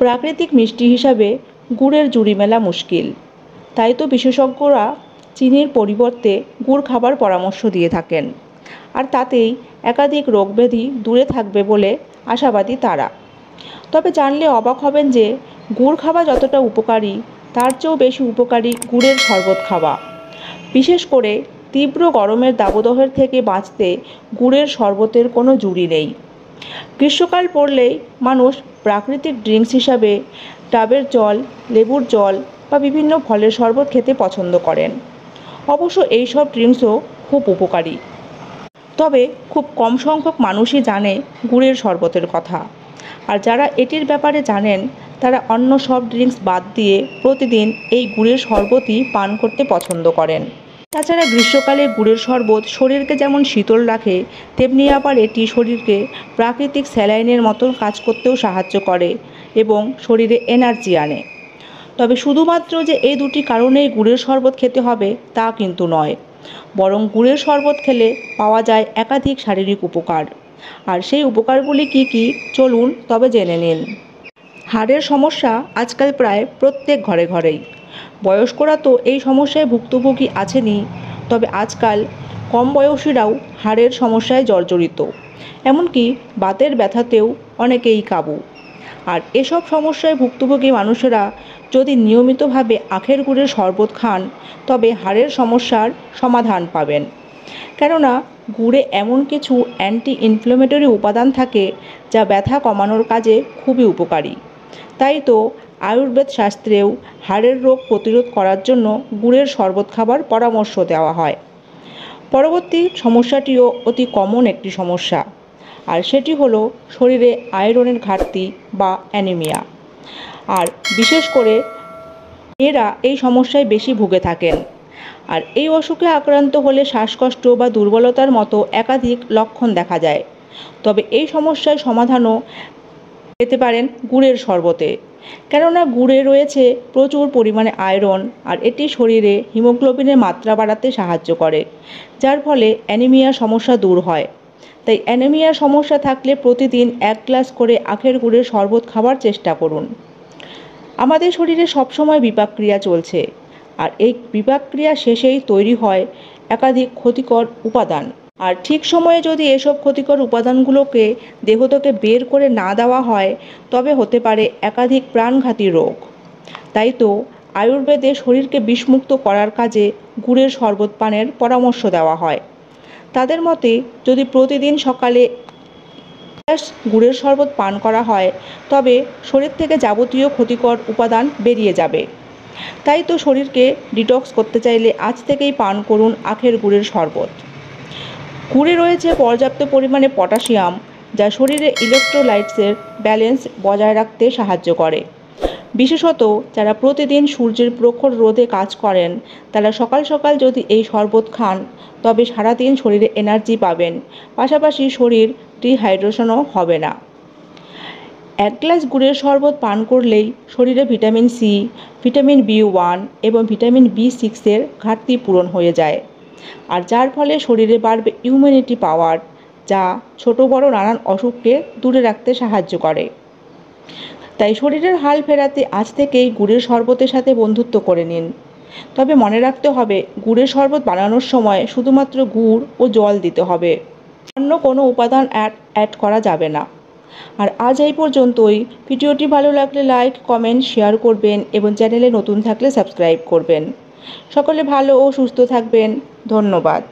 প্রাকৃতিক মিষ্টি হিসাবে গুড়ের জুড়ি মেলা মুশকিল। তাই তো বিশেষজ্ঞরা চিনির পরিবর্তে গুড় খাবার পরামর্শ দিয়ে থাকেন, আর তাতেই একাধিক রোগব্যাধি দূরে থাকবে বলে আশাবাদী তারা। তবে জানলে অবাক হবেন যে গুড় খাওয়া যতটা উপকারী, তার চেয়েও বেশি উপকারী গুড়ের শরবত খাওয়া। বিশেষ করে তীব্র গরমের দাবদাহের থেকে বাঁচতে গুড়ের শরবতের কোনো জুড়ি নেই। গ্রীষ্মকাল পড়লেই মানুষ প্রাকৃতিক ড্রিঙ্কস হিসাবে ডাবের জল, লেবুর জল বা বিভিন্ন ফলের শরবত খেতে পছন্দ করেন। অবশ্য এইসব ড্রিঙ্কসও খুব উপকারী, তবে খুব কম সংখ্যক মানুষই জানে গুড়ের শরবতের কথা। আর যারা এটির ব্যাপারে জানেন তারা অন্য সব ড্রিঙ্কস বাদ দিয়ে প্রতিদিন এই গুড়ের শরবতই পান করতে পছন্দ করেন। তাছাড়া গ্রীষ্মকালে গুড়ের শরবত শরীরকে যেমন শীতল রাখে, তেমনি আবার এটি শরীরকে প্রাকৃতিক স্যালাইনের মতন কাজ করতেও সাহায্য করে এবং শরীরে এনার্জি আনে। তবে শুধুমাত্র যে এই দুটি কারণেই গুড়ের শরবত খেতে হবে তা কিন্তু নয়, বরং গুড়ের শরবত খেলে পাওয়া যায় একাধিক শারীরিক উপকার। আর সেই উপকারগুলি কি কি, চলুন তবে জেনে নিন। হাড়ের সমস্যা আজকাল প্রায় প্রত্যেক ঘরে ঘরেই। বয়স্করা তো এই সমস্যায় ভুক্তভোগী আছেনই, তবে আজকাল কম বয়সীরাও হাড়ের সমস্যায় জর্জরিত। এমনকি বাতের ব্যথাতেও অনেকেই কাবু। আর এসব সমস্যায় ভুক্তভোগী মানুষেরা যদি নিয়মিতভাবে আখের গুড়ের শরবত খান তবে হাড়ের সমস্যার সমাধান পাবেন। কেননা গুড়ে এমন কিছু অ্যান্টি ইনফ্ল্যামেটরি উপাদান থাকে যা ব্যথা কমানোর কাজে খুবই উপকারী। তাই তো আয়ুর্বেদ শাস্ত্রেও হাড়ের রোগ প্রতিরোধ করার জন্য গুড়ের শরবত খাবার পরামর্শ দেওয়া হয়। পরবর্তী সমস্যাটিও অতি কমন একটি সমস্যা, আর সেটি হলো শরীরে আয়রনের ঘাটতি বা অ্যানিমিয়া। আর বিশেষ করে এরা এই সমস্যায় বেশি ভুগে থাকেন। আর এই অসুখে আক্রান্ত হলে শ্বাসকষ্ট বা দুর্বলতার মতো একাধিক লক্ষণ দেখা যায়। তবে এই সমস্যার সমাধানও পেতে পারেন গুড়ের শরবতে। কেননা গুড়ে রয়েছে প্রচুর পরিমাণে আয়রন, আর এটি শরীরে হিমোগ্লোবিনের মাত্রা বাড়াতে সাহায্য করে, যার ফলে অ্যানিমিয়ার সমস্যা দূর হয়। তাই অ্যানিমিয়ার সমস্যা থাকলে প্রতিদিন 1 গ্লাস করে আখের গুড়ের শরবত খাওয়ার চেষ্টা করুন। আমাদের শরীরে সবসময় বিপাকক্রিয়া চলছে, আর এই বিপাকক্রিয়া শেষেই তৈরি হয় একাধিক ক্ষতিকর উপাদান। আর ঠিক সময়ে যদি এসব ক্ষতিকর উপাদানগুলোকে দেহ থেকে বের করে না দেওয়া হয় তবে হতে পারে একাধিক প্রাণঘাতী রোগ। তাই তো আয়ুর্বেদে শরীরকে বিষমুক্ত করার কাজে গুড়ের শরবত পানের পরামর্শ দেওয়া হয়। তাদের মতে যদি প্রতিদিন সকালে গুড়ের শরবত পান করা হয় তবে শরীর থেকে যাবতীয় ক্ষতিকর উপাদান বেরিয়ে যাবে। তাই তো শরীরকে ডিটক্স করতে চাইলে আজ থেকেই পান করুন আখের গুড়ের শরবত। গুড়ে রয়েছে পর্যাপ্ত পরিমাণে পটাশিয়াম, যা শরীরে ইলেকট্রোলাইটসের ব্যালেন্স বজায় রাখতে সাহায্য করে। বিশেষত যারা প্রতিদিন সূর্যের প্রখর রোদে কাজ করেন তারা সকাল সকাল যদি এই শরবত খান তবে সারাদিন শরীরে এনার্জি পাবেন, পাশাপাশি শরীর ডিহাইড্রেশনও হবে না। 1 গ্লাস গুড়ের শরবত পান করলেই শরীরে ভিটামিন সি, ভিটামিন B1 এবং ভিটামিন B6-এর ঘাটতি পূরণ হয়ে যায়, আর যার ফলে শরীরে বাড়বে ইমিউনিটি পাওয়ার, যা ছোট বড় নানান অসুখকে দূরে রাখতে সাহায্য করে। তাই শরীরের হাল ফেরাতে আজ থেকেই গুড়ের শরবতের সাথে বন্ধুত্ব করে নিন। তবে মনে রাখতে হবে গুড়ের শরবত বানানোর সময় শুধুমাত্র গুড় ও জল দিতে হবে, অন্য কোনো উপাদান অ্যাড করা যাবে না। আর আজ এই পর্যন্তই। ভিডিওটি ভালো লাগলে লাইক, কমেন্ট, শেয়ার করবেন এবং চ্যানেলে নতুন থাকলে সাবস্ক্রাইব করবেন। সকলে ভালো ও সুস্থ থাকবেন। ধন্যবাদ।